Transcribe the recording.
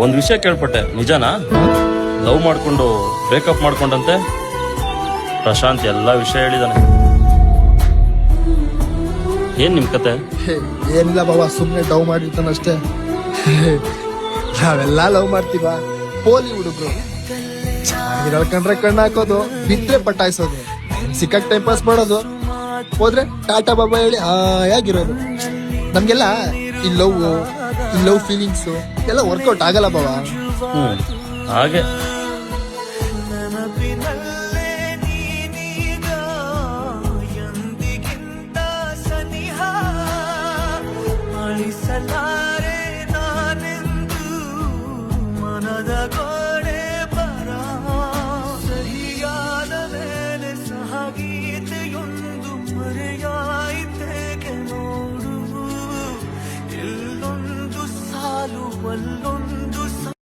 ಒಂದ್ ವಿಷಯ ಕೇಳ್ಪಟ್ಟೆ, ನಿಜನಾ? ಲವ್ ಮಾಡ್ಕೊಂಡು ಬ್ರೇಕಪ್ ಮಾಡ್ಕೊಂಡಂತೆ ಪ್ರಶಾಂತ್ ಎಲ್ಲಾ ವಿಷಯ ಹೇಳಿದಾನೆ. ಏನ್ ನಿಮ್ ಕತೆ? ಏನಿಲ್ಲ ಬಾಬಾ, ಸುಮ್ನೆ ಡವ್ ಮಾಡಿರ್ತಾನಷ್ಟೇ. ನಾವೆಲ್ಲ ಲವ್ ಮಾಡ್ತೀವ, ಪೋಲಿ ಹುಡುಗ್ರು ಕಂಡ್ರೆ ಕಣ್ಣು ಹಾಕೋದು, ಬಿದ್ರೆ ಪಟಾಯಿಸೋದು, ಸಿಕ್ಕಾಕ್ ಟೈಮ್ ಪಾಸ್ ಮಾಡೋದು, ಹೋದ್ರೆ ಟಾಟಾ ಬಾಬಾ ಹೇಳಿ ಹಾಯಾಗಿರೋದು. ನಮ್ಗೆಲ್ಲ ಈ ಲವ್ ಫೀಲಿಂಗ್ಸ್ ಎಲ್ಲ ವರ್ಕೌಟ್ ಆಗಲ್ಲ ಬಾಬಾ. ಹಾಗೆ